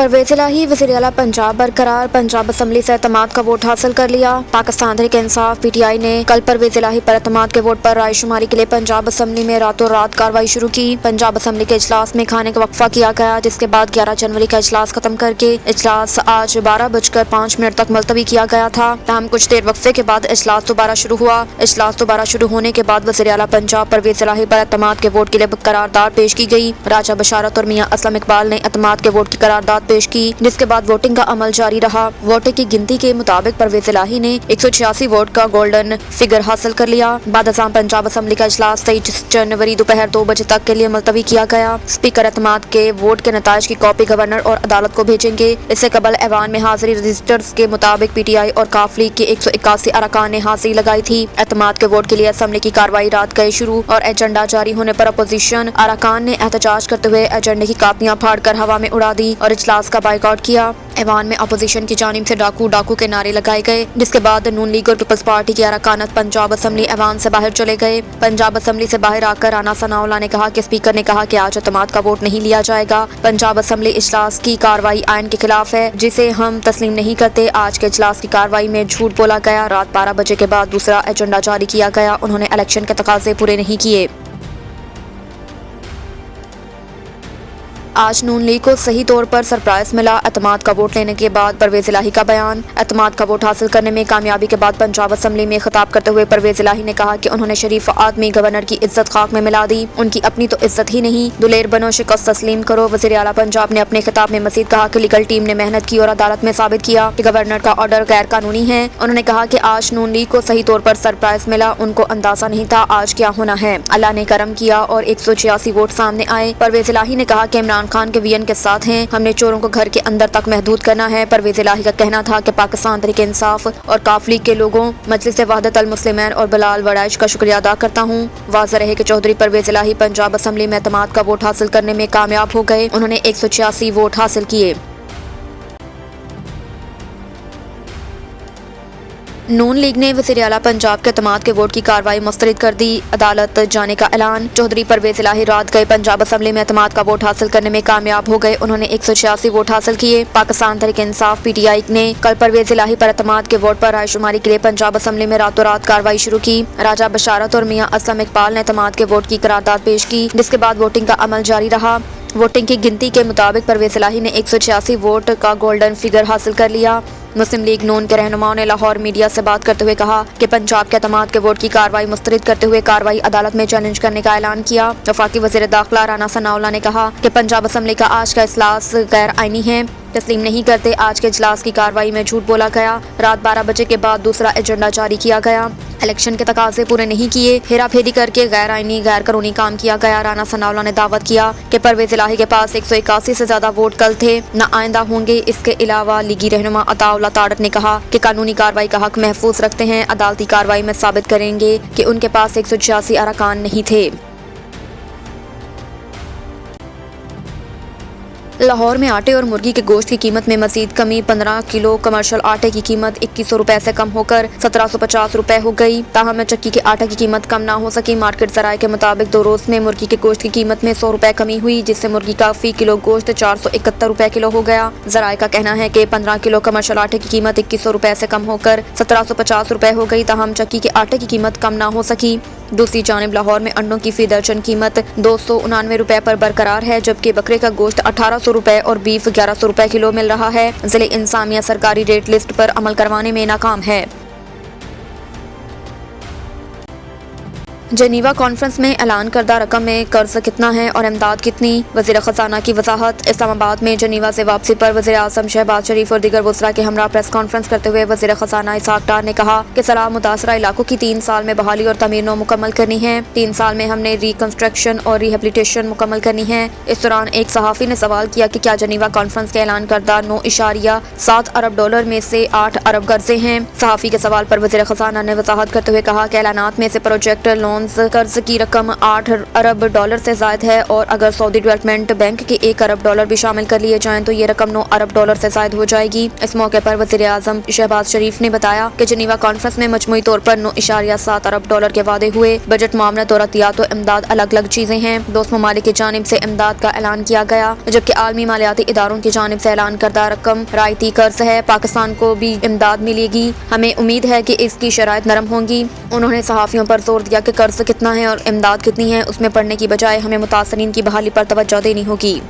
परवेज इलाही वज़ीर आला पंजाब बरकरार, पंजाब असम्बली से एतमाद का वोट हासिल कर लिया। पाकिस्तान तहरीक इंसाफ PTI ने कल परवेज इलाही पर एतमाद के वोट पर रायशुमारी के लिए पंजाब असम्बली में रातों रात कार्रवाई शुरू की। पंजाब असम्बली के इजलास में खाने का वक्फा किया गया, जिसके बाद 11 जनवरी का इजलास खत्म करके इजलास आज 12:05 तक मुलतवी किया गया था। तमाम कुछ देर वक्फे के बाद इजलास दोबारा शुरू हुआ। इजलास दोबारा शुरू होने के बाद वज़ीर आला पंजाब परवेज इलाही पर एतमाद के वोट के लिए करारदाद पेश की गई। राजा बशारत और मियां असलम इकबाल ने एतमाद के वोट की करारदाद पेश की, जिसके बाद वोटिंग का अमल जारी रहा। वोटिंग की गिनती के मुताबिक परवेज इलाही ने 186 वोट का गोल्डन फिगर हासिल कर लिया। बाद अज़ां पंजाब असम्बली का इजलास 23 जनवरी दोपहर 2 बजे तक के लिए मुलतवी किया गया। स्पीकर एतमाद के वोट के नताइज की कॉपी गवर्नर और अदालत को भेजेंगे। इससे कबल ऐवान में हाजिरी रजिस्टर्स के मुताबिक PTI और काफ लीग के 181 अरकान ने हाजिरी लगाई थी। एतमाद के वोट के लिए असम्बली की कार्रवाई रात गए शुरू और एजेंडा जारी होने पर अपोजिशन अरकान ने एहतजाज करते हुए एजेंडे की कापियां फाड़कर हवा में उड़ा दी और इजलास का बाइकआउट किया। ऐवान में अपोजिशन की जानिब से डाकू डाकू के नारे लगाए गए, जिसके बाद नून लीग और पीपल्स पार्टी के अरकान पंजाब असम्बली ऐवान से बाहर चले गए। पंजाब असम्बली से बाहर आकर राना सनाउल्लाह ने कहा कि स्पीकर ने कहा कि आज एतमाद का वोट नहीं लिया जाएगा। पंजाब असम्बली इजलास की कार्रवाई आइन के खिलाफ है, जिसे हम तस्लीम नहीं करते। आज के इजलास की कार्रवाई में झूठ बोला गया। रात 12 बजे के बाद दूसरा एजेंडा जारी किया गया। उन्होंने इलेक्शन के तकाजे पूरे नहीं किए। आज नून लीग को सही तौर पर सरप्राइज मिला। एतमाद का वोट लेने के बाद परवेज इलाही का बयान। एतमाद का वोट हासिल करने में कामयाबी के बाद पंजाब असम्बली में खिताब करते हुए परवेज इलाही ने कहा कि उन्होंने शरीफ आदमी गवर्नर की इज्जत खाक में मिला दी। उनकी अपनी तो इज्जत ही नहीं, दुलेर बनो, शिकस्त तस्लीम करो। वज़ीर आला पंजाब ने अपने खिताब में मजीद कहा कि लीगल टीम ने मेहनत की और अदालत में साबित किया कि गवर्नर का ऑर्डर गैर कानूनी है। उन्होंने कहा कि आज नून लीग को सही तौर पर सरप्राइज मिला। उनको अंदाजा नहीं था आज क्या होना है। अल्लाह ने करम किया और 186 वोट सामने आए। परवेज इलाही ने कहा कि इमरान खान के वीएन के साथ हैं। हमने चोरों को घर के अंदर तक महदूद करना है। परवेज इलाही का कहना था कि पाकिस्तान तहरीक इंसाफ और काफ लीग के लोगों, मजलिस वहदत अल मुस्लिमैन और बिलाल वड़ाइश का शुक्रिया अदा करता हूँ। वाज़ेह रहे कि चौधरी परवेज इलाही पंजाब असम्बली में एतमाद का वोट हासिल करने में कामयाब हो गए। उन्होंने 186 वोट हासिल किए। नून लीग ने वज़ीर आला पंजाब के एतमाद के वोट की कार्रवाई मुस्तरद कर दी। अदालत जाने का ऐलान। चौधरी परवेज इलाही रात गए पंजाब असम्बली में एतमाद का वोट हासिल करने में कामयाब हो गए। उन्होंने 186 वोट हासिल किए। पाकिस्तान तहरीक इंसाफ PTI ने कल परवेज इलाही पर एतमाद के वोट पर रायशुमारी के लिए पंजाब असम्बली में रातों रात कार्रवाई शुरू की। राजा बशारत और मियां असलम इकबाल ने एतमाद के वोट की करारदाद पेश की, जिसके बाद वोटिंग का अमल जारी रहा। वोटिंग की गिनती के मुताबिक परवेज इलाही ने 186 वोट का गोल्डन फिगर हासिल कर लिया। मुस्लिम लीग नून के रहनुमाओं ने लाहौर मीडिया से बात करते हुए कहा कि पंजाब के एतमाद के वोट की कार्रवाई मुस्तरद करते हुए कार्रवाई अदालत में चैलेंज करने का ऐलान किया। वफाकी वज़ीर दाखिला राना सनाउल्लाह ने कहा कि पंजाब असम्बली का आज का इजलास गैर आईनी है, तस्लीम नहीं करते। आज के इजलास की कार्रवाई में झूठ बोला गया। रात 12 बजे के बाद दूसरा एजेंडा जारी किया गया। इलेक्शन के तकाजे पूरे नहीं किए। हेरा फेरी करके गैर आईनी गैर कानूनी काम किया गया। राना सनाउल्लाह ने दावत किया कि परवेज इलाही के पास 181 से ज्यादा वोट कल थे, न आइंदा होंगे। इसके अलावा लीगी रहनुमा अताउल्लाह तारड़ ने कहा कि कानूनी कार्रवाई का हक महफूज रखते हैं। अदालती कार्रवाई में साबित करेंगे कि उनके पास 186 अरकान नहीं थे। लाहौर में आटे और मुर्गी के गोश्त की कीमत में मजीद कमी। 15 किलो कमर्शियल आटे की कीमत 2100 रुपए से कम होकर 1750 रुपए हो गई। ताहम चक्की के आटे की कीमत कम ना हो सकी। मार्केट जराये के मुताबिक 2 रोज में मुर्गी के गोश्त की कीमत में 100 रुपए कमी हुई, जिससे मुर्गी का फी किलो गोश्त 471 रुपए किलो हो गया। जराये का कहना है कि 15 किलो कमर्शियल आटे की कीमत 2100 रुपए से कम होकर 1750 रुपए हो गई। ताहम चक्की के आटे की कीमत कम ना हो सकी। दूसरी जानिब लाहौर में अंडों की फी दर्जन कीमत 299 रुपए पर बरकरार है, जबकि बकरे का गोश्त 1800 रुपए और बीफ 1100 रुपए किलो मिल रहा है। जिले इंसामिया सरकारी रेट लिस्ट पर अमल करवाने में नाकाम है। जनीवा कॉन्फ्रेंस में ऐलान करदा रकम में कर्ज कितना है और इमदाद कितनी, वज़ीर ख़जाना की वजाहत। इस्लामाबाद में जनीवा से वापसी पर वज़ीर आज़म शहबाज शरीफ और दीगर वज़रा के हमरा प्रेस कॉन्फ्रेंस करते हुए वज़ीर ख़जाना इसहाक डार ने कहा कि सलाह मुतासरा इलाकों की 3 साल में बहाली और तमीर नो मुकम्मल करनी है। 3 साल में हमने रिकंस्ट्रक्शन और रिहेबिलिटेशन मुकम्मल करनी है। इस दौरान एक सहाफ़ी ने सवाल किया कि क्या जनीवा कॉन्फ्रेंस के ऐलान करदा 9.7 अरब डॉलर में से 8 अरब कर्जे हैं। सहाफ़ी के सवाल पर वज़ीर ख़जाना ने वजाहत करते हुए कहा कि ऐलानात में से प्रोजेक्ट लोन लोन्स कर्ज की रकम 8 अरब डॉलर से ज्यादा है और अगर सऊदी डेवलपमेंट बैंक के 1 अरब डॉलर भी शामिल कर लिए जाएं तो ये रकम 9 अरब डॉलर से ज्यादा हो जाएगी। इस मौके पर वज़ीर आज़म शहबाज शरीफ ने बताया कि जिनीवा कॉन्फ्रेंस में मजमूई तौर पर 9.7 अरब डॉलर के वादे हुए। बजट मामलत और अतियात और इमदाद अलग अलग चीजें हैं। दोस्त ममालिक की जानिब से इमदाद का ऐलान किया गया, जबकि आलमी मालियाती इदारों की जानिब से ऐलान करदा रकम रायती कर्ज है। पाकिस्तान को भी इमदाद मिलेगी। हमें उम्मीद है कि इसकी शराइत नरम होंगी। उन्होंने सहाफ़ियों पर जोर दिया कि कर्ज कितना है और इमदाद कितनी है उसमें पढ़ने की बजाय हमें मुतासरीन की बहाली पर तवज्जो देनी होगी।